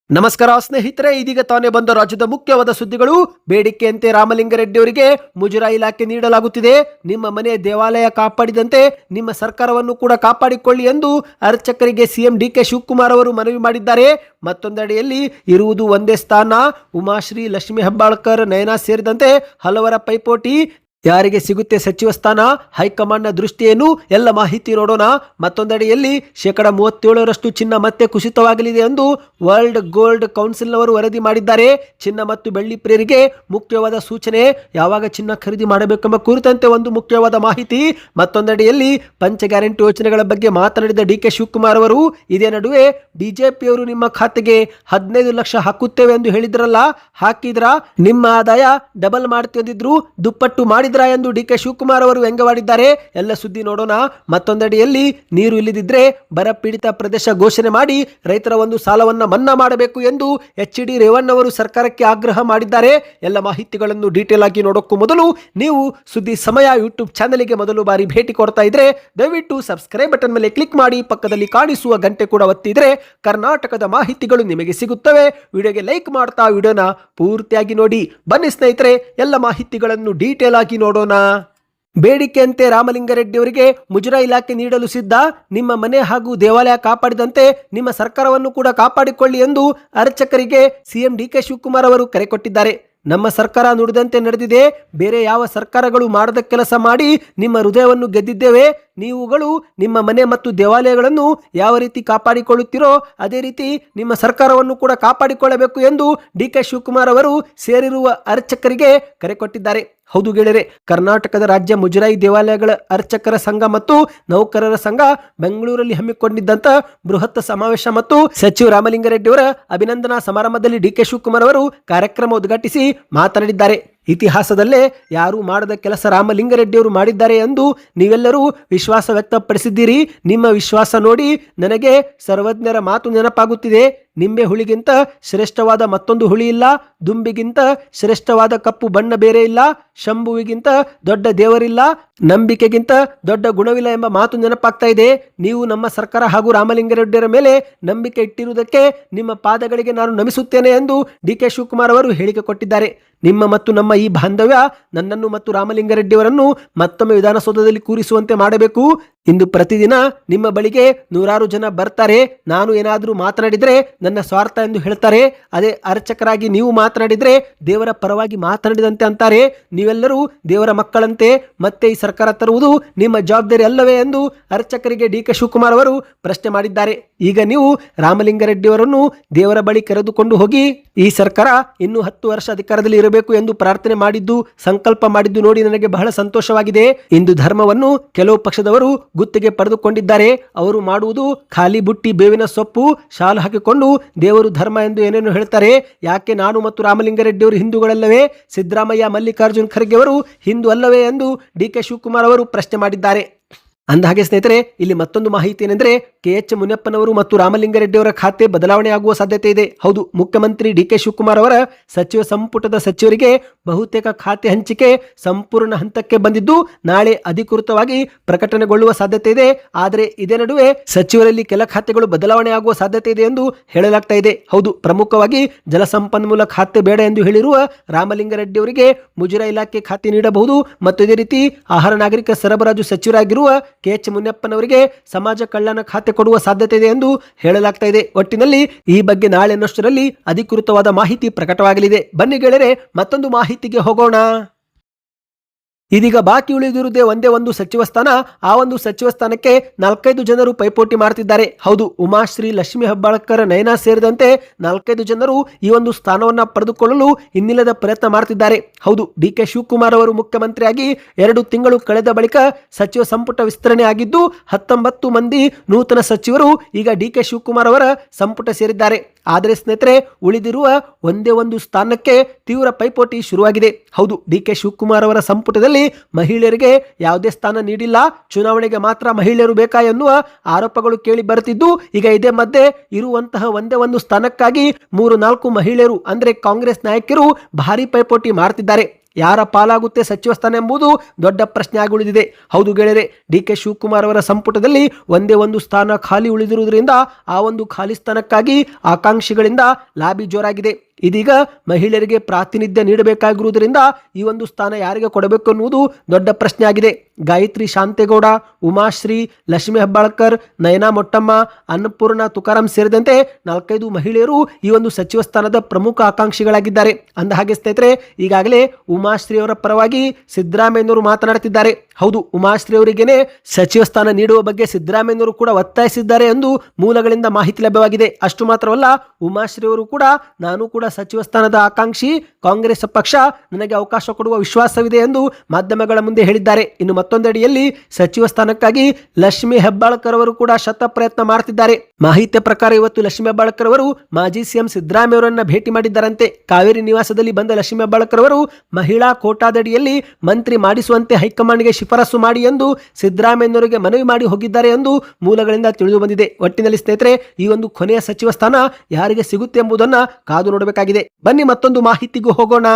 ನಮಸ್ಕಾರ ಸ್ನೇಹಿತರೆ, ಇದೀಗ ತಾನೇ ಬಂದ ರಾಜ್ಯದ ಮುಖ್ಯವಾದ ಸುದ್ದಿಗಳು. ಬೇಡಿಕೆಯಂತೆ ರಾಮಲಿಂಗಾರೆಡ್ಡಿ ಅವರಿಗೆ ಮುಜರಾಯಿ ಇಲಾಖೆ ನೀಡಲಾಗುತ್ತಿದೆ. ನಿಮ್ಮ ಮನೆ ದೇವಾಲಯ ಕಾಪಾಡಿದಂತೆ ನಿಮ್ಮ ಸರ್ಕಾರವನ್ನು ಕೂಡ ಕಾಪಾಡಿಕೊಳ್ಳಿ ಎಂದು ಅರ್ಚಕರಿಗೆ ಸಿಎಂ ಡಿಕೆ ಶಿವಕುಮಾರ್ ಅವರು ಮನವಿ ಮಾಡಿದ್ದಾರೆ. ಮತ್ತೊಂದೆಡೆಯಲ್ಲಿ ಇರುವುದು ಒಂದೇ ಸ್ಥಾನ. ಉಮಾಶ್ರೀ, ಲಕ್ಷ್ಮೀ ಹೆಬ್ಬಾಳ್ಕರ್, ನಯನಾ ಸೇರಿದಂತೆ ಹಲವರ ಪೈಪೋಟಿ. ಯಾರಿಗೆ ಸಿಗುತ್ತೆ ಸಚಿವ ಸ್ಥಾನ? ಹೈಕಮಾಂಡ್ನ ದೃಷ್ಟಿಯೇನು? ಎಲ್ಲ ಮಾಹಿತಿ ನೋಡೋಣ. ಮತ್ತೊಂದೆಡೆಯಲ್ಲಿ 37% ಚಿನ್ನ ಮತ್ತೆ ಕುಸಿತವಾಗಲಿದೆ ಎಂದು ವರ್ಲ್ಡ್ ಗೋಲ್ಡ್ ಕೌನ್ಸಿಲ್ನವರು ವರದಿ ಮಾಡಿದ್ದಾರೆ. ಚಿನ್ನ ಮತ್ತು ಬೆಳ್ಳಿ ಪ್ರಿಯರಿಗೆ ಮುಖ್ಯವಾದ ಸೂಚನೆ. ಯಾವಾಗ ಚಿನ್ನ ಖರೀದಿ ಮಾಡಬೇಕೆಂಬ ಕುರಿತಂತೆ ಒಂದು ಮುಖ್ಯವಾದ ಮಾಹಿತಿ. ಮತ್ತೊಂದೆಡೆಯಲ್ಲಿ ಪಂಚ ಗ್ಯಾರಂಟಿ ಯೋಜನೆಗಳ ಬಗ್ಗೆ ಮಾತನಾಡಿದ ಡಿಕೆ ಶಿವಕುಮಾರ್ ಅವರು, ಇದೇ ನಡುವೆ ಬಿಜೆಪಿಯವರು ನಿಮ್ಮ ಖಾತೆಗೆ 15 ಲಕ್ಷ ಹಾಕುತ್ತೇವೆ ಎಂದು ಹೇಳಿದ್ರಲ್ಲ, ಹಾಕಿದ್ರ? ನಿಮ್ಮ ಆದಾಯ ಡಬಲ್ ಮಾಡ್ತಿದ್ರು, ದುಪ್ಪಟ್ಟು ಮಾಡಿ ಎಂದು ಡಿಕೆ ಶಿವಕುಮಾರ್ ಅವರು ವ್ಯಂಗ್ಯವಾಡಿದ್ದಾರೆ. ಎಲ್ಲ ಸುದ್ದಿ ನೋಡೋಣ. ಮತ್ತೊಂದೆಡೆಯಲ್ಲಿ ನೀರು ಇಲ್ಲದಿದ್ರೆ ಬರ ಪೀಡಿತ ಪ್ರದೇಶ ಘೋಷಣೆ ಮಾಡಿ ರೈತರ ಒಂದು ಸಾಲವನ್ನ ಮನ್ನಾ ಮಾಡಬೇಕು ಎಂದು ಎಚ್.ಡಿ. ರೇವಣ್ಣ ಅವರು ಸರ್ಕಾರಕ್ಕೆ ಆಗ್ರಹ ಮಾಡಿದ್ದಾರೆ. ಎಲ್ಲ ಮಾಹಿತಿಗಳನ್ನು ಡೀಟೇಲ್ ಆಗಿ ನೋಡೋಕ್ಕೂ ಮೊದಲು ನೀವು ಸುದ್ದಿ ಸಮಯ ಯೂಟ್ಯೂಬ್ ಚಾನೆಲ್ಗೆ ಮೊದಲು ಬಾರಿ ಭೇಟಿ ಕೊಡ್ತಾ ಇದ್ರೆ ದಯವಿಟ್ಟು ಸಬ್ಸ್ಕ್ರೈಬ್ ಬಟನ್ ಮೇಲೆ ಕ್ಲಿಕ್ ಮಾಡಿ, ಪಕ್ಕದಲ್ಲಿ ಕಾಣಿಸುವ ಗಂಟೆ ಕೂಡ ಒತ್ತಿದ್ರೆ ಕರ್ನಾಟಕದ ಮಾಹಿತಿಗಳು ನಿಮಗೆ ಸಿಗುತ್ತವೆ. ವಿಡಿಯೋಗೆ ಲೈಕ್ ಮಾಡ್ತಾ ವಿಡಿಯೋನ ಪೂರ್ತಿಯಾಗಿ ನೋಡಿ. ಬನ್ನಿ ಸ್ನೇಹಿತರೆ, ಎಲ್ಲ ಮಾಹಿತಿಗಳನ್ನು ಡೀಟೇಲ್ ಆಗಿ ನೋಡೋಣ. ಬೇಡಿಕೆಯಂತೆ ರಾಮಲಿಂಗಾರೆಡ್ಡಿ ಅವರಿಗೆ ಮುಜರಾಯಿ ಇಲಾಖೆ ನೀಡಲು ಸಿದ್ಧ. ನಿಮ್ಮ ಮನೆ ಹಾಗೂ ದೇವಾಲಯ ಕಾಪಾಡಿದಂತೆ ನಿಮ್ಮ ಸರ್ಕಾರವನ್ನು ಕೂಡ ಕಾಪಾಡಿಕೊಳ್ಳಿ ಎಂದು ಅರ್ಚಕರಿಗೆ ಸಿಎಂ ಡಿಕೆ ಶಿವಕುಮಾರ್ ಅವರು ಕರೆ ಕೊಟ್ಟಿದ್ದಾರೆ. ನಮ್ಮ ಸರ್ಕಾರ ನುಡಿದಂತೆ ನಡೆದಿದೆ. ಬೇರೆ ಯಾವ ಸರ್ಕಾರಗಳು ಮಾಡದ ಕೆಲಸ ಮಾಡಿ ನಿಮ್ಮ ಹೃದಯವನ್ನು ಗೆದ್ದಿದ್ದೇವೆ. ನೀವುಗಳು ನಿಮ್ಮ ಮನೆ ಮತ್ತು ದೇವಾಲಯಗಳನ್ನು ಯಾವ ರೀತಿ ಕಾಪಾಡಿಕೊಳ್ಳುತ್ತೀರೋ ಅದೇ ರೀತಿ ನಿಮ್ಮ ಸರ್ಕಾರವನ್ನು ಕೂಡ ಕಾಪಾಡಿಕೊಳ್ಳಬೇಕು ಎಂದು ಡಿಕೆ ಶಿವಕುಮಾರ್ ಅವರು ಸೇರಿರುವ ಅರ್ಚಕರಿಗೆ ಕರೆ ಕೊಟ್ಟಿದ್ದಾರೆ. ಹೌದು ಗೆಳೆಯರೆ, ಕರ್ನಾಟಕದ ರಾಜ್ಯ ಮುಜರಾಯಿ ದೇವಾಲಯಗಳ ಅರ್ಚಕರ ಸಂಘ ಮತ್ತು ನೌಕರರ ಸಂಘ ಬೆಂಗಳೂರಲ್ಲಿ ಹಮ್ಮಿಕೊಂಡಿದ್ದಂತ ಬೃಹತ್ ಸಮಾವೇಶ ಮತ್ತು ಸಚಿವ ರಾಮಲಿಂಗಾರೆಡ್ಡಿ ಅವರ ಅಭಿನಂದನಾ ಸಮಾರಂಭದಲ್ಲಿ ಡಿಕೆ ಶಿವಕುಮಾರ್ ಅವರು ಕಾರ್ಯಕ್ರಮ ಉದ್ಘಾಟಿಸಿ ಮಾತನಾಡಿದ್ದಾರೆ. ಇತಿಹಾಸದಲ್ಲೇ ಯಾರು ಮಾಡದ ಕೆಲಸ ರಾಮಲಿಂಗಾರೆಡ್ಡಿ ಅವರು ಮಾಡಿದ್ದಾರೆ ಎಂದು ನೀವೆಲ್ಲರೂ ವಿಶ್ವಾಸ ವ್ಯಕ್ತಪಡಿಸಿದ್ದೀರಿ. ನಿಮ್ಮ ವಿಶ್ವಾಸ ನೋಡಿ ನನಗೆ ಸರ್ವಜ್ಞರ ಮಾತು ನೆನಪಾಗುತ್ತಿದೆ. ನಿಂಬೆ ಹುಳಿಗಿಂತ ಶ್ರೇಷ್ಠವಾದ ಮತ್ತೊಂದು ಹುಳಿ ಇಲ್ಲ, ದುಂಬಿಗಿಂತ ಶ್ರೇಷ್ಠವಾದ ಕಪ್ಪು ಬಣ್ಣ ಬೇರೆ ಇಲ್ಲ, ಶಂಭುವಿಗಿಂತ ದೊಡ್ಡ ದೇವರಿಲ್ಲ, ನಂಬಿಕೆಗಿಂತ ದೊಡ್ಡ ಗುಣವಿಲ್ಲ ಎಂಬ ಮಾತು ನೆನಪಾಗ್ತಾ ಇದೆ. ನೀವು ನಮ್ಮ ಸರ್ಕಾರ ಹಾಗೂ ರಾಮಲಿಂಗಾರೆಡ್ಡಿಯವರ ಮೇಲೆ ನಂಬಿಕೆ ಇಟ್ಟಿರುವುದಕ್ಕೆ ನಿಮ್ಮ ಪಾದಗಳಿಗೆ ನಾನು ನಮಿಸುತ್ತೇನೆ ಎಂದು ಡಿಕೆ ಶಿವಕುಮಾರ್ ಅವರು ಹೇಳಿಕೆ ಕೊಟ್ಟಿದ್ದಾರೆ. ನಿಮ್ಮ ಮತ್ತು ನಮ್ಮ ಈ ಬಾಂಧವ್ಯ ನನ್ನನ್ನು ಮತ್ತು ರಾಮಲಿಂಗಾರೆಡ್ಡಿಯವರನ್ನು ಮತ್ತೊಮ್ಮೆ ವಿಧಾನಸೌಧದಲ್ಲಿ ಕೂರಿಸುವಂತೆ ಮಾಡಬೇಕು. ಇಂದು ಪ್ರತಿದಿನ ನಿಮ್ಮ ಬಳಿಗೆ 100 ಜನ ಬರ್ತಾರೆ. ನಾನು ಏನಾದರೂ ಮಾತನಾಡಿದರೆ ನನ್ನ ಸ್ವಾರ್ಥ ಎಂದು ಹೇಳ್ತಾರೆ. ಅದೇ ಅರ್ಚಕರಾಗಿ ನೀವು ಮಾತನಾಡಿದರೆ ದೇವರ ಪರವಾಗಿ ಮಾತನಾಡಿದಂತೆ ಅಂತಾರೆ. ನೀವೆಲ್ಲರೂ ದೇವರ ಮಕ್ಕಳಂತೆ. ಮತ್ತೆ ಈ ಸರ್ಕಾರ ತರುವುದು ನಿಮ್ಮ ಜವಾಬ್ದಾರಿ ಅಲ್ಲವೇ ಎಂದು ಅರ್ಚಕರಿಗೆ ಡಿಕೆ ಶಿವಕುಮಾರ್ ಅವರು ಪ್ರಶ್ನೆ ಮಾಡಿದ್ದಾರೆ. ಈಗ ನೀವು ರಾಮಲಿಂಗಾರೆಡ್ಡಿಯವರನ್ನು ದೇವರ ಬಳಿ ಕರೆದುಕೊಂಡು ಹೋಗಿ ಈ ಸರ್ಕಾರ ಇನ್ನು 10 ವರ್ಷ ಅಧಿಕಾರದಲ್ಲಿ ಇರಬೇಕು ಎಂದು ಪ್ರಾರ್ಥನೆ ಮಾಡಿದ್ದು, ಸಂಕಲ್ಪ ಮಾಡಿದ್ದು ನೋಡಿ ನನಗೆ ಬಹಳ ಸಂತೋಷವಾಗಿದೆ. ಇಂದು ಧರ್ಮವನ್ನು ಕೆಲವು ಪಕ್ಷದವರು ಗುತ್ತಿಗೆ ಪಡೆದುಕೊಂಡಿದ್ದಾರೆ. ಅವರು ಮಾಡುವುದು ಖಾಲಿ ಬುಟ್ಟಿ, ಬೇವಿನ ಸೊಪ್ಪು, ಶಾಲು ಹಾಕಿಕೊಂಡು ದೇವರು ಧರ್ಮ ಎಂದು ಏನೇನು ಹೇಳ್ತಾರೆ. ಯಾಕೆ ನಾನು ಮತ್ತು ರಾಮಲಿಂಗಾರೆಡ್ಡಿ ಅವರು ಹಿಂದೂಗಳಲ್ಲವೇ? ಸಿದ್ದರಾಮಯ್ಯ, ಮಲ್ಲಿಕಾರ್ಜುನ್ ಖರ್ಗೆ ಅವರು ಹಿಂದೂ ಅಲ್ಲವೇ ಎಂದು ಡಿಕೆ ಶಿವಕುಮಾರ್ ಅವರು ಪ್ರಶ್ನೆ ಮಾಡಿದ್ದಾರೆ. ಅಂದಹಾಗೆ ಸ್ನೇಹಿತರೆ, ಇಲ್ಲಿ ಮತ್ತೊಂದು ಮಾಹಿತಿ ಏನೆಂದರೆ KH ಮುನಿಯಪ್ಪನವರು ಮತ್ತು ರಾಮಲಿಂಗಾರೆಡ್ಡಿ ಅವರ ಖಾತೆ ಬದಲಾವಣೆ ಆಗುವ ಸಾಧ್ಯತೆ ಇದೆ. ಹೌದು, ಮುಖ್ಯಮಂತ್ರಿ ಡಿಕೆ ಶಿವಕುಮಾರ್ ಅವರ ಸಚಿವ ಸಂಪುಟದ ಸಚಿವರಿಗೆ ಬಹುತೇಕ ಖಾತೆ ಹಂಚಿಕೆ ಸಂಪೂರ್ಣ ಹಂತಕ್ಕೆ ಬಂದಿದ್ದು ನಾಳೆ ಅಧಿಕೃತವಾಗಿ ಪ್ರಕಟಣೆಗೊಳ್ಳುವ ಸಾಧ್ಯತೆ ಇದೆ. ಆದರೆ ಇದೇ ನಡುವೆ ಸಚಿವರಲ್ಲಿ ಕೆಲ ಖಾತೆಗಳು ಬದಲಾವಣೆ ಆಗುವ ಸಾಧ್ಯತೆ ಇದೆ ಎಂದು ಹೇಳಲಾಗ್ತಾ ಇದೆ. ಹೌದು, ಪ್ರಮುಖವಾಗಿ ಜಲಸಂಪನ್ಮೂಲ ಖಾತೆ ಬೇಡ ಎಂದು ಹೇಳಿರುವ ರಾಮಲಿಂಗಾರೆಡ್ಡಿ ಅವರಿಗೆ ಮುಜರಾಯಿ ಇಲಾಖೆ ಖಾತೆ ನೀಡಬಹುದು ಮತ್ತು ಇದೇ ರೀತಿ ಆಹಾರ ನಾಗರಿಕ ಸರಬರಾಜು ಸಚಿವರಾಗಿರುವ KH ಮುನಿಯಪ್ಪನವರಿಗೆ ಸಮಾಜ ಕಲ್ಯಾಣ ಖಾತೆ ಕೊಡುವ ಸಾಧ್ಯತೆ ಇದೆ ಎಂದು ಹೇಳಲಾಗ್ತಾ ಇದೆ. ಒಟ್ಟಿನಲ್ಲಿ ಈ ಬಗ್ಗೆ ನಾಳೆ ಅನ್ನಷ್ಟರಲ್ಲಿ ಅಧಿಕೃತವಾದ ಮಾಹಿತಿ ಪ್ರಕಟವಾಗಲಿದೆ. ಬನ್ನಿ ಗೆಳೆಯರೆ, ಮತ್ತೊಂದು ಮಾಹಿತಿಗೆ ಹೋಗೋಣ. ಇದೀಗ ಬಾಕಿ ಉಳಿದಿರುವುದೇ ಒಂದೇ ಒಂದು ಸಚಿವ ಸ್ಥಾನ. ಆ ಒಂದು ಸಚಿವ ಸ್ಥಾನಕ್ಕೆ 4-5 ಜನರು ಪೈಪೋಟಿ ಮಾಡ್ತಿದ್ದಾರೆ. ಹೌದು, ಉಮಾಶ್ರೀ, ಲಕ್ಷ್ಮೀ ಹೆಬ್ಬಾಳ್ಕರ್, ನಯನಾ ಸೇರಿದಂತೆ 4-5 ಜನರು ಈ ಒಂದು ಸ್ಥಾನವನ್ನ ಪಡೆದುಕೊಳ್ಳಲು ಇನ್ನಿಲ್ಲದ ಪ್ರಯತ್ನ ಮಾಡ್ತಿದ್ದಾರೆ. ಹೌದು, ಡಿಕೆ ಶಿವಕುಮಾರ್ ಅವರು ಮುಖ್ಯಮಂತ್ರಿಯಾಗಿ 2 ತಿಂಗಳು ಕಳೆದ ಬಳಿಕ ಸಚಿವ ಸಂಪುಟ ವಿಸ್ತರಣೆ ಆಗಿದ್ದು 19 ಮಂದಿ ನೂತನ ಸಚಿವರು ಈಗ ಡಿಕೆ ಶಿವಕುಮಾರ್ ಅವರ ಸಂಪುಟ ಸೇರಿದ್ದಾರೆ. ಆದರೆ ಸ್ನೇಹಿತರೆ, ಉಳಿದಿರುವ ಒಂದೇ ಒಂದು ಸ್ಥಾನಕ್ಕೆ ತೀವ್ರ ಪೈಪೋಟಿ ಶುರುವಾಗಿದೆ. ಹೌದು, ಡಿಕೆ ಶಿವಕುಮಾರ್ ಅವರ ಸಂಪುಟದಲ್ಲಿ ಮಹಿಳೆಯರಿಗೆ ಯಾವುದೇ ಸ್ಥಾನ ನೀಡಿಲ್ಲ, ಚುನಾವಣೆಗೆ ಮಾತ್ರ ಮಹಿಳೆಯರು ಬೇಕಾ ಎನ್ನುವ ಆರೋಪಗಳು ಕೇಳಿ ಬರುತ್ತಿದ್ದು, ಈಗ ಇದೇ ಮಧ್ಯೆ ಇರುವಂತಹ ಒಂದೇ ಒಂದು ಸ್ಥಾನಕ್ಕಾಗಿ 3-4 ಮಹಿಳೆಯರು ಅಂದ್ರೆ ಕಾಂಗ್ರೆಸ್ ನಾಯಕರು ಭಾರಿ ಪೈಪೋಟಿ ಮಾಡ್ತಿದ್ದಾರೆ. ಯಾರ ಪಾಲಾಗುತ್ತೆ ಸಚಿವ ಸ್ಥಾನ ಎಂಬುದು ದೊಡ್ಡ ಪ್ರಶ್ನೆ ಆಗಿ ಉಳಿದಿದೆ. ಹೌದು ಗೆಳೆಯರೆ, ಡಿ.ಕೆ. ಶಿವಕುಮಾರ್ ಅವರ ಸಂಪುಟದಲ್ಲಿ ಒಂದೇ ಒಂದು ಸ್ಥಾನ ಖಾಲಿ ಉಳಿದಿರುವುದರಿಂದ ಆ ಒಂದು ಖಾಲಿ ಸ್ಥಾನಕ್ಕಾಗಿ ಆಕಾಂಕ್ಷಿಗಳಿಂದ ಲಾಬಿ ಜೋರಾಗಿದೆ. ಇದೀಗ ಮಹಿಳೆಯರಿಗೆ ಪ್ರಾತಿನಿಧ್ಯ ನೀಡಬೇಕಾಗಿರುವುದರಿಂದ ಈ ಒಂದು ಸ್ಥಾನ ಯಾರಿಗೆ ಕೊಡಬೇಕು ಎನ್ನುವುದು ದೊಡ್ಡ ಪ್ರಶ್ನೆ ಆಗಿದೆ. ಗಾಯತ್ರಿ ಶಾಂತೇಗೌಡ, ಉಮಾಶ್ರೀ, ಲಕ್ಷ್ಮೀ ಹೆಬ್ಬಾಳ್ಕರ್, ನಯನಾ ಮೊಟ್ಟಮ್ಮ, ಅನ್ನಪೂರ್ಣ ತುಕಾರಾಂ ಸೇರಿದಂತೆ 4-5 ಮಹಿಳೆಯರು ಈ ಒಂದು ಸಚಿವ ಸ್ಥಾನದ ಪ್ರಮುಖ ಆಕಾಂಕ್ಷಿಗಳಾಗಿದ್ದಾರೆ. ಅಂದ ಹಾಗೆ ಸ್ನೇಹಿತರೆ, ಈಗಾಗಲೇ ಉಮಾಶ್ರೀ ಅವರ ಪರವಾಗಿ ಸಿದ್ದರಾಮಯ್ಯನವರು ಮಾತನಾಡುತ್ತಿದ್ದಾರೆ. ಹೌದು, ಉಮಾಶ್ರೀ ಅವರಿಗೇನೆ ಸಚಿವ ಸ್ಥಾನ ನೀಡುವ ಬಗ್ಗೆ ಸಿದ್ದರಾಮಯ್ಯನವರು ಕೂಡ ಒತ್ತಾಯಿಸಿದ್ದಾರೆ ಎಂದು ಮೂಲಗಳಿಂದ ಮಾಹಿತಿ ಲಭ್ಯವಾಗಿದೆ. ಅಷ್ಟು ಮಾತ್ರವಲ್ಲ, ಉಮಾಶ್ರೀ ಅವರು ಕೂಡ ನಾನು ಕೂಡ ಸಚಿವ ಸ್ಥಾನದ ಆಕಾಂಕ್ಷಿ, ಕಾಂಗ್ರೆಸ್ ಪಕ್ಷ ನನಗೆ ಅವಕಾಶ ಕೊಡುವ ವಿಶ್ವಾಸವಿದೆ ಎಂದು ಮಾಧ್ಯಮಗಳ ಮುಂದೆ ಹೇಳಿದ್ದಾರೆ. ಇನ್ನು ಮತ್ತೊಂದೆಡೆಯಲ್ಲಿ ಸಚಿವ ಸ್ಥಾನಕ್ಕಾಗಿ ಲಕ್ಷ್ಮೀ ಹೆಬ್ಬಾಳ್ಕರ್ ಅವರು ಕೂಡ ಶತ ಪ್ರಯತ್ನ ಮಾಡುತ್ತಿದ್ದಾರೆ. ಮಾಹಿತಿಯ ಪ್ರಕಾರ ಇವತ್ತು ಲಕ್ಷ್ಮೀ ಹೆಬ್ಬಾಳ್ಕರ್ ಅವರು ಮಾಜಿ ಸಿಎಂ ಸಿದ್ದರಾಮಯ್ಯ ಅವರನ್ನ ಭೇಟಿ ಮಾಡಿದ್ದಾರಂತೆ. ಕಾವೇರಿ ನಿವಾಸದಲ್ಲಿ ಬಂದ ಲಕ್ಷ್ಮೀ ಹೆಬ್ಬಾಳ್ಕರ್ ಅವರು ಮಹಿಳಾ ಕೋಟಾದಡಿಯಲ್ಲಿ ಮಂತ್ರಿ ಮಾಡಿಸುವಂತೆ ಹೈಕಮಾಂಡ್ಗೆ ಶಿಫಾರಸು ಮಾಡಿ ಎಂದು ಸಿದ್ದರಾಮಯ್ಯನವರಿಗೆ ಮನವಿ ಮಾಡಿ ಹೋಗಿದ್ದಾರೆ ಎಂದು ಮೂಲಗಳಿಂದ ತಿಳಿದು ಬಂದಿದೆ. ಒಟ್ಟಿನಲ್ಲಿ ಸ್ನೇಹಿತರೆ, ಈ ಒಂದು ಕೊನೆಯ ಸಚಿವ ಸ್ಥಾನ ಯಾರಿಗೆ ಸಿಗುತ್ತೆ ಎಂಬುದನ್ನು ಕಾದು ನೋಡಬೇಕಾಗಿದೆ. ಬನ್ನಿ ಮತ್ತೊಂದು ಮಾಹಿತಿಗೂ ಹೋಗೋಣ.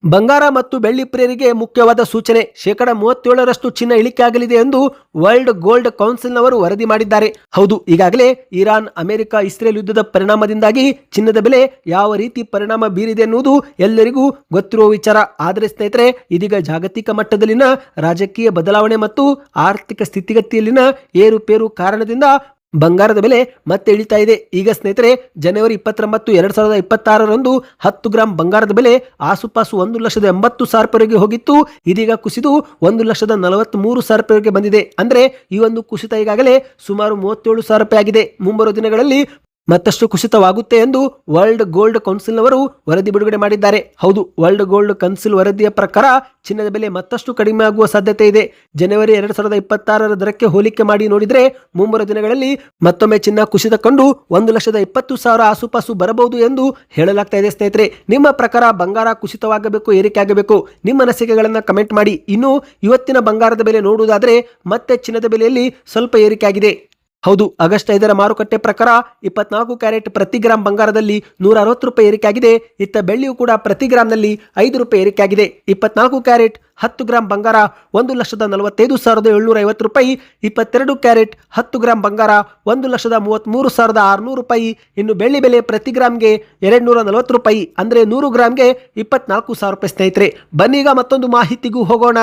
ಬಂಗಾರ ಮತ್ತು ಬೆಳ್ಳಿ ಪ್ರಿಯರಿಗೆ ಮುಖ್ಯವಾದ ಸೂಚನೆ: 37% ಚಿನ್ನ ಇಳಿಕೆ ಆಗಲಿದೆ ಎಂದು ವರ್ಲ್ಡ್ ಗೋಲ್ಡ್ ಕೌನ್ಸಿಲ್ನವರು ವರದಿ ಮಾಡಿದ್ದಾರೆ. ಹೌದು, ಈಗಾಗಲೇ ಇರಾನ್, ಅಮೆರಿಕ, ಇಸ್ರೇಲ್ ಯುದ್ಧದ ಪರಿಣಾಮದಿಂದಾಗಿ ಚಿನ್ನದ ಬೆಲೆ ಯಾವ ರೀತಿ ಪರಿಣಾಮ ಬೀರಿದೆ ಎನ್ನುವುದು ಎಲ್ಲರಿಗೂ ಗೊತ್ತಿರುವ ವಿಚಾರ. ಆದರೆ ಸ್ನೇಹಿತರೆ, ಇದೀಗ ಜಾಗತಿಕ ಮಟ್ಟದಲ್ಲಿನ ರಾಜಕೀಯ ಬದಲಾವಣೆ ಮತ್ತು ಆರ್ಥಿಕ ಸ್ಥಿತಿಗತಿಯಲ್ಲಿನ ಏರುಪೇರು ಕಾರಣದಿಂದ ಬಂಗಾರದ ಬೆಲೆ ಮತ್ತೆ ಇಳಿತಾ ಇದೆ. ಈಗ ಸ್ನೇಹಿತರೆ, ಜನವರಿ 29, 2026ರಂದು 10 ಗ್ರಾಂ ಬಂಗಾರದ ಬೆಲೆ ಆಸುಪಾಸು 1,80,000 ಹೋಗಿತ್ತು. ಇದೀಗ ಕುಸಿದು 1,43,000 ಬಂದಿದೆ. ಅಂದ್ರೆ ಈ ಒಂದು ಕುಸಿತ ಈಗಾಗಲೇ ಸುಮಾರು 37,000 ಆಗಿದೆ. ಮುಂಬರುವ ದಿನಗಳಲ್ಲಿ ಮತ್ತಷ್ಟು ಕುಸಿತವಾಗುತ್ತೆ ಎಂದು ವರ್ಲ್ಡ್ ಗೋಲ್ಡ್ ಕೌನ್ಸಿಲ್ನವರು ವರದಿ ಬಿಡುಗಡೆ ಮಾಡಿದ್ದಾರೆ. ಹೌದು, ವರ್ಲ್ಡ್ ಗೋಲ್ಡ್ ಕೌನ್ಸಿಲ್ ವರದಿಯ ಪ್ರಕಾರ ಚಿನ್ನದ ಬೆಲೆ ಮತ್ತಷ್ಟು ಕಡಿಮೆ ಆಗುವ ಸಾಧ್ಯತೆ ಇದೆ. ಜನವರಿ 2026ರ ದರಕ್ಕೆ ಹೋಲಿಕೆ ಮಾಡಿ ನೋಡಿದರೆ ಮುಂಬರುವ ದಿನಗಳಲ್ಲಿ ಮತ್ತೊಮ್ಮೆ ಚಿನ್ನ ಕುಸಿತ ಕಂಡು 1,20,000 ಆಸುಪಾಸು ಬರಬಹುದು ಎಂದು ಹೇಳಲಾಗ್ತಾ ಇದೆ. ಸ್ನೇಹಿತರೆ, ನಿಮ್ಮ ಪ್ರಕಾರ ಬಂಗಾರ ಕುಸಿತವಾಗಬೇಕು, ಏರಿಕೆ ಆಗಬೇಕು? ನಿಮ್ಮ ಅನಿಸಿಕೆಗಳನ್ನು ಕಮೆಂಟ್ ಮಾಡಿ. ಇನ್ನು ಇವತ್ತಿನ ಬಂಗಾರದ ಬೆಲೆ ನೋಡುವುದಾದರೆ ಮತ್ತೆ ಚಿನ್ನದ ಬೆಲೆಯಲ್ಲಿ ಸ್ವಲ್ಪ ಏರಿಕೆ ಆಗಿದೆ. ಹೌದು, ಆಗಸ್ಟ್ 5ರ ಮಾರುಕಟ್ಟೆ ಪ್ರಕಾರ 24 ಕ್ಯಾರೆಟ್ ಪ್ರತಿ ಗ್ರಾಂ ಬಂಗಾರದಲ್ಲಿ ₹160 ಏರಿಕೆ ಆಗಿದೆ. ಇತ್ತ ಬೆಳ್ಳಿಯೂ ಕೂಡ ಪ್ರತಿ ಗ್ರಾಂನಲ್ಲಿ ₹5 ಏರಿಕೆ ಆಗಿದೆ. 24 ಕ್ಯಾರೆಟ್ 10 ಗ್ರಾಂ ಬಂಗಾರ ₹1,45,750. 22 ಕ್ಯಾರೆಟ್ 10 ಗ್ರಾಂ ಬಂಗಾರ ₹1,33,600. ಇನ್ನು ಬೆಳ್ಳಿ ಬೆಲೆ ಪ್ರತಿ ಗ್ರಾಂಗೆ ₹240, ಅಂದರೆ 100 ಗ್ರಾಂಗೆ ₹24,000. ಸ್ನೇಹಿತರೆ, ಬನ್ನೀಗ ಮತ್ತೊಂದು ಮಾಹಿತಿಗೂ ಹೋಗೋಣ.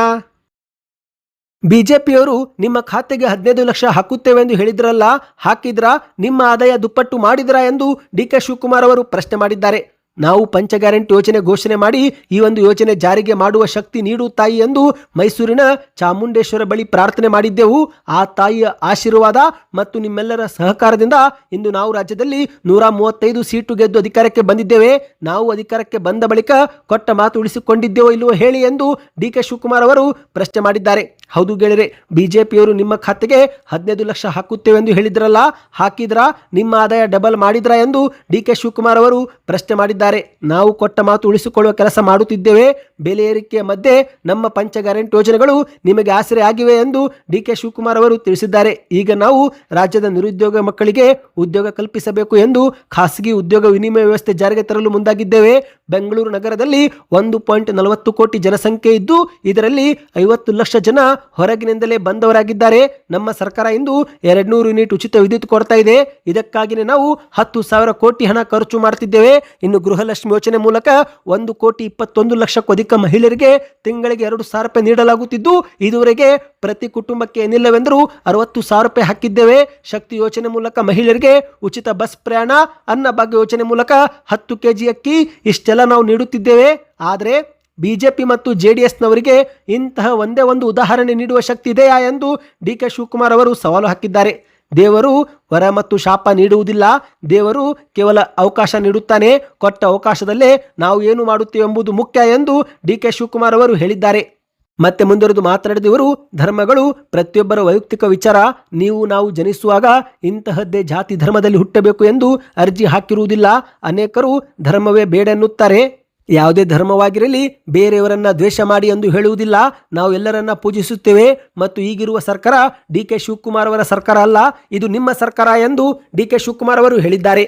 ಬಿಜೆಪಿಯವರು ನಿಮ್ಮ ಖಾತೆಗೆ 15 ಲಕ್ಷ ಹಾಕುತ್ತೇವೆ ಎಂದು ಹೇಳಿದ್ರಲ್ಲ, ಹಾಕಿದ್ರಾ? ನಿಮ್ಮ ಆದಾಯ ದುಪ್ಪಟ್ಟು ಮಾಡಿದ್ರಾ ಎಂದು ಡಿ.ಕೆ. ಶಿವಕುಮಾರ್ ಅವರು ಪ್ರಶ್ನೆ ಮಾಡಿದ್ದಾರೆ. ನಾವು ಪಂಚ ಗ್ಯಾರಂಟಿ ಯೋಜನೆ ಘೋಷಣೆ ಮಾಡಿ ಈ ಒಂದು ಯೋಜನೆ ಜಾರಿಗೆ ಮಾಡುವ ಶಕ್ತಿ ನೀಡು ತಾಯಿ ಎಂದು ಮೈಸೂರಿನ ಚಾಮುಂಡೇಶ್ವರ ಬಳಿ ಪ್ರಾರ್ಥನೆ ಮಾಡಿದ್ದೆವು. ಆ ತಾಯಿಯ ಆಶೀರ್ವಾದ ಮತ್ತು ನಿಮ್ಮೆಲ್ಲರ ಸಹಕಾರದಿಂದ ಇಂದು ನಾವು ರಾಜ್ಯದಲ್ಲಿ 135 ಸೀಟು ಗೆದ್ದು ಅಧಿಕಾರಕ್ಕೆ ಬಂದಿದ್ದೇವೆ. ನಾವು ಅಧಿಕಾರಕ್ಕೆ ಬಂದ ಬಳಿಕ ಕೊಟ್ಟ ಮಾತು ಉಳಿಸಿಕೊಂಡಿದ್ದೇವೋ ಇಲ್ಲವೋ ಹೇಳಿ ಎಂದು ಡಿ.ಕೆ. ಶಿವಕುಮಾರ್ ಅವರು ಪ್ರಶ್ನೆ ಮಾಡಿದ್ದಾರೆ. ಹೌದು ಗೆಳೆಯರೆ, ಬಿಜೆಪಿಯವರು ನಿಮ್ಮ ಖಾತೆಗೆ 15 ಲಕ್ಷ ಹಾಕುತ್ತೇವೆ ಎಂದು ಹೇಳಿದ್ರಲ್ಲ, ಹಾಕಿದ್ರಾ? ನಿಮ್ಮ ಆದಾಯ ಡಬಲ್ ಮಾಡಿದ್ರಾ ಎಂದು ಡಿ.ಕೆ. ಶಿವಕುಮಾರ್ ಅವರು ಪ್ರಶ್ನೆ ಮಾಡಿದ್ದಾರೆ. ನಾವು ಕೊಟ್ಟ ಮಾತು ಉಳಿಸಿಕೊಳ್ಳುವ ಕೆಲಸ ಮಾಡುತ್ತಿದ್ದೇವೆ. ಬೆಲೆ ಏರಿಕೆಯ ಮಧ್ಯೆ ನಮ್ಮ ಪಂಚ ಗ್ಯಾರಂಟಿ ಯೋಜನೆಗಳು ನಿಮಗೆ ಆಸರೆ ಆಗಿವೆ ಎಂದು ಡಿ.ಕೆ. ಶಿವಕುಮಾರ್ ಅವರು ತಿಳಿಸಿದ್ದಾರೆ. ಈಗ ನಾವು ರಾಜ್ಯದ ನಿರುದ್ಯೋಗ ಮಕ್ಕಳಿಗೆ ಉದ್ಯೋಗ ಕಲ್ಪಿಸಬೇಕು ಎಂದು ಖಾಸಗಿ ಉದ್ಯೋಗ ವಿನಿಮಯ ವ್ಯವಸ್ಥೆ ಜಾರಿಗೆ ತರಲು ಮುಂದಾಗಿದ್ದೇವೆ. ಬೆಂಗಳೂರು ನಗರದಲ್ಲಿ 1.40 ಕೋಟಿ ಜನಸಂಖ್ಯೆ ಇದ್ದು ಇದರಲ್ಲಿ 50 ಲಕ್ಷ ಜನ ಹೊರಗಿನಿಂದಲೇ ಬಂದವರಾಗಿದ್ದಾರೆ. ನಮ್ಮ ಸರ್ಕಾರ ಇಂದು 200 ಯೂನಿಟ್ ಉಚಿತ ವಿದ್ಯುತ್ ಕೊಡ್ತಾ ಇದೆ. ಇದಕ್ಕಾಗಿಯೇ ನಾವು 10,000 ಕೋಟಿ ಹಣ ಖರ್ಚು ಮಾಡ್ತಿದ್ದೇವೆ. ಇನ್ನು ಗೃಹಲಕ್ಷ್ಮಿ ಯೋಜನೆ ಮೂಲಕ 1,21,00,000ಕ್ಕೂ ಅಧಿಕ ಮಹಿಳೆಯರಿಗೆ ತಿಂಗಳಿಗೆ ₹2,000 ನೀಡಲಾಗುತ್ತಿದ್ದು ಇದುವರೆಗೆ ಪ್ರತಿ ಕುಟುಂಬಕ್ಕೆ ಏನಿಲ್ಲವೆಂದರೂ ₹60,000 ಹಾಕಿದ್ದೇವೆ. ಶಕ್ತಿ ಯೋಜನೆ ಮೂಲಕ ಮಹಿಳೆಯರಿಗೆ ಉಚಿತ ಬಸ್ ಪ್ರಯಾಣ, ಅನ್ನಭಾಗ್ಯ ಯೋಜನೆ ಮೂಲಕ 10 ಕೆಜಿ ಅಕ್ಕಿ, ಇಷ್ಟೆಲ್ಲ ನಾವು ನೀಡುತ್ತಿದ್ದೇವೆ. ಆದರೆ ಬಿಜೆಪಿ ಮತ್ತು ಜೆಡಿಎಸ್ನವರಿಗೆ ಇಂತಹ ಒಂದೇ ಒಂದು ಉದಾಹರಣೆ ನೀಡುವ ಶಕ್ತಿ ಇದೆಯಾ ಎಂದು ಡಿ.ಕೆ. ಶಿವಕುಮಾರ್ ಅವರು ಸವಾಲು ಹಾಕಿದ್ದಾರೆ. ದೇವರು ವರ ಮತ್ತು ಶಾಪ ನೀಡುವುದಿಲ್ಲ, ದೇವರು ಕೇವಲ ಅವಕಾಶ ನೀಡುತ್ತಾನೆ. ಕೊಟ್ಟ ಅವಕಾಶದಲ್ಲೇ ನಾವು ಏನು ಮಾಡುತ್ತೇವೆ ಎಂಬುದು ಮುಖ್ಯ ಎಂದು ಡಿ.ಕೆ. ಶಿವಕುಮಾರ್ ಅವರು ಹೇಳಿದ್ದಾರೆ. ಮತ್ತೆ ಮುಂದುವರೆದು ಮಾತನಾಡಿದ ಇವರು, ಧರ್ಮಗಳು ಪ್ರತಿಯೊಬ್ಬರ ವೈಯಕ್ತಿಕ ವಿಚಾರ. ನೀವು ನಾವು ಜನಿಸುವಾಗ ಇಂತಹದ್ದೇ ಜಾತಿ ಧರ್ಮದಲ್ಲಿ ಹುಟ್ಟಬೇಕು ಎಂದು ಅರ್ಜಿ ಹಾಕಿರುವುದಿಲ್ಲ. ಅನೇಕರು ಧರ್ಮವೇ ಬೇಡ ಎನ್ನುತ್ತಾರೆ. ಯಾವುದೇ ಧರ್ಮವಾಗಿರಲಿ ಬೇರೆಯವರನ್ನ ದ್ವೇಷ ಮಾಡಿ ಎಂದು ಹೇಳುವುದಿಲ್ಲ. ನಾವು ಎಲ್ಲರನ್ನ ಪೂಜಿಸುತ್ತೇವೆ ಮತ್ತು ಈಗಿರುವ ಸರ್ಕಾರ ಡಿ.ಕೆ. ಶಿವಕುಮಾರ್ ಅವರ ಸರ್ಕಾರ ಅಲ್ಲ, ಇದು ನಿಮ್ಮ ಸರ್ಕಾರ ಎಂದು ಡಿ.ಕೆ. ಶಿವಕುಮಾರ್ ಅವರು ಹೇಳಿದ್ದಾರೆ.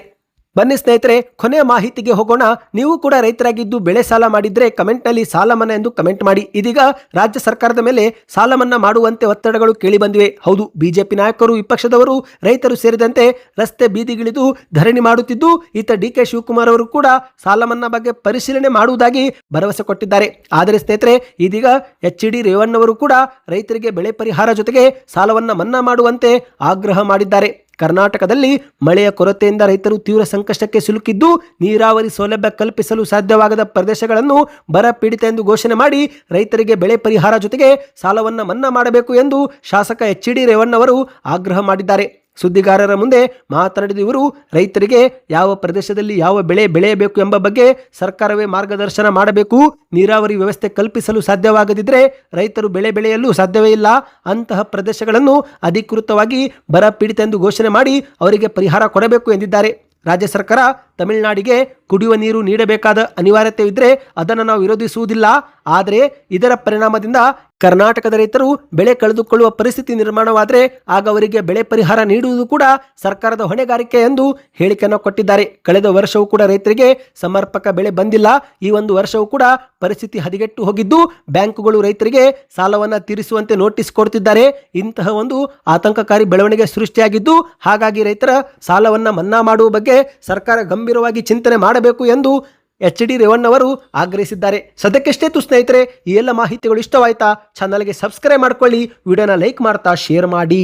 ಬನ್ನಿ ಸ್ನೇಹಿತರೆ, ಕೊನೆಯ ಮಾಹಿತಿಗೆ ಹೋಗೋಣ. ನೀವು ಕೂಡ ರೈತರಾಗಿದ್ದು ಬೆಳೆ ಸಾಲ ಮಾಡಿದ್ರೆ ಕಮೆಂಟ್ ನಲ್ಲಿ ಸಾಲ ಮನ್ನಾ ಎಂದು ಕಮೆಂಟ್ ಮಾಡಿ. ಇದೀಗ ರಾಜ್ಯ ಸರ್ಕಾರದ ಮೇಲೆ ಸಾಲ ಮನ್ನಾ ಮಾಡುವಂತೆ ಒತ್ತಡಗಳು ಕೇಳಿ ಬಂದಿವೆ. ಹೌದು, ಬಿಜೆಪಿ ನಾಯಕರು, ವಿಪಕ್ಷದವರು, ರೈತರು ಸೇರಿದಂತೆ ರಸ್ತೆ ಬೀದಿಗಿಳಿದು ಧರಣಿ ಮಾಡುತ್ತಿದ್ದು, ಈತ ಡಿ ಕೆ ಶಿವಕುಮಾರ್ ಅವರು ಕೂಡ ಸಾಲ ಮನ್ನಾ ಬಗ್ಗೆ ಪರಿಶೀಲನೆ ಮಾಡುವುದಾಗಿ ಭರವಸೆ ಕೊಟ್ಟಿದ್ದಾರೆ. ಆದರೆ ಸ್ನೇಹಿತರೆ, ಇದೀಗ ಎಚ್.ಡಿ. ರೇವಣ್ಣವರು ಕೂಡ ರೈತರಿಗೆ ಬೆಳೆ ಪರಿಹಾರ ಜೊತೆಗೆ ಸಾಲವನ್ನ ಮನ್ನಾ ಮಾಡುವಂತೆ ಆಗ್ರಹ ಮಾಡಿದ್ದಾರೆ. ಕರ್ನಾಟಕದಲ್ಲಿ ಮಳೆಯ ಕೊರತೆಯಿಂದ ರೈತರು ತೀವ್ರ ಸಂಕಷ್ಟಕ್ಕೆ ಸಿಲುಕಿದ್ದು, ನೀರಾವರಿ ಸೌಲಭ್ಯ ಕಲ್ಪಿಸಲು ಸಾಧ್ಯವಾಗದ ಪ್ರದೇಶಗಳನ್ನು ಬರ ಪೀಡಿತ ಎಂದು ಘೋಷಣೆ ಮಾಡಿ ರೈತರಿಗೆ ಬೆಳೆ ಪರಿಹಾರ ಜೊತೆಗೆ ಸಾಲವನ್ನು ಮನ್ನಾ ಮಾಡಬೇಕು ಎಂದು ಶಾಸಕ ಎಚ್.ಡಿ. ರೇವಣ್ಣವರು ಆಗ್ರಹ ಮಾಡಿದ್ದಾರೆ. ಸುದ್ದಿಗಾರರ ಮುಂದೆ ಮಾತನಾಡಿದ ಇವರು, ರೈತರಿಗೆ ಯಾವ ಪ್ರದೇಶದಲ್ಲಿ ಯಾವ ಬೆಳೆ ಬೆಳೆಯಬೇಕು ಎಂಬ ಬಗ್ಗೆ ಸರ್ಕಾರವೇ ಮಾರ್ಗದರ್ಶನ ಮಾಡಬೇಕು. ನೀರಾವರಿ ವ್ಯವಸ್ಥೆ ಕಲ್ಪಿಸಲು ಸಾಧ್ಯವಾಗದಿದ್ದರೆ ರೈತರು ಬೆಳೆ ಬೆಳೆಯಲು ಸಾಧ್ಯವೇ ಇಲ್ಲ. ಅಂತಹ ಪ್ರದೇಶಗಳನ್ನು ಅಧಿಕೃತವಾಗಿ ಬರ ಪೀಡಿತ ಎಂದು ಘೋಷಣೆ ಮಾಡಿ ಅವರಿಗೆ ಪರಿಹಾರ ಕೊಡಬೇಕು ಎಂದಿದ್ದಾರೆ. ರಾಜ್ಯ ಸರ್ಕಾರ ತಮಿಳುನಾಡಿಗೆ ಕುಡಿಯುವ ನೀರು ನೀಡಬೇಕಾದ ಅನಿವಾರ್ಯತೆ ಇದ್ದರೆ ಅದನ್ನು ನಾವು ವಿರೋಧಿಸುವುದಿಲ್ಲ. ಆದರೆ ಇದರ ಪರಿಣಾಮದಿಂದ ಕರ್ನಾಟಕದ ರೈತರು ಬೆಳೆ ಕಳೆದುಕೊಳ್ಳುವ ಪರಿಸ್ಥಿತಿ ನಿರ್ಮಾಣವಾದರೆ ಆಗ ಅವರಿಗೆ ಬೆಳೆ ಪರಿಹಾರ ನೀಡುವುದು ಕೂಡ ಸರ್ಕಾರದ ಹೊಣೆಗಾರಿಕೆ ಎಂದು ಹೇಳಿಕೆಯನ್ನು ಕೊಟ್ಟಿದ್ದಾರೆ. ಕಳೆದ ವರ್ಷವೂ ಕೂಡ ರೈತರಿಗೆ ಸಮರ್ಪಕ ಬೆಳೆ ಬಂದಿಲ್ಲ. ಈ ಒಂದು ವರ್ಷವೂ ಕೂಡ ಪರಿಸ್ಥಿತಿ ಹದಗೆಟ್ಟು ಹೋಗಿದ್ದು, ಬ್ಯಾಂಕುಗಳು ರೈತರಿಗೆ ಸಾಲವನ್ನು ತೀರಿಸುವಂತೆ ನೋಟಿಸ್ ಕೊಡ್ತಿದ್ದಾರೆ. ಇಂತಹ ಒಂದು ಆತಂಕಕಾರಿ ಬೆಳವಣಿಗೆ ಸೃಷ್ಟಿಯಾಗಿದ್ದು, ಹಾಗಾಗಿ ರೈತರ ಸಾಲವನ್ನು ಮನ್ನಾ ಮಾಡುವ ಬಗ್ಗೆ ಸರ್ಕಾರ ಗಂಭೀರವಾಗಿ ಚಿಂತನೆ ಮಾಡಬೇಕು ಎಂದು ಎಚ್.ಡಿ. ರೇವಣ್ಣವರು ಆಗ್ರಹಿಸಿದ್ದಾರೆ. ಸದ್ಯಕ್ಕೆ ಸ್ನೇಹಿತರೆ, ಈ ಎಲ್ಲ ಮಾಹಿತಿಗಳು ಇಷ್ಟವಾಯ್ತಾ? ಚಾನಲ್ಗೆ ಸಬ್ಸ್ಕ್ರೈಬ್ ಮಾಡ್ಕೊಳ್ಳಿ, ವಿಡಿಯೋನ ಲೈಕ್ ಮಾಡ್ತಾ ಶೇರ್ ಮಾಡಿ.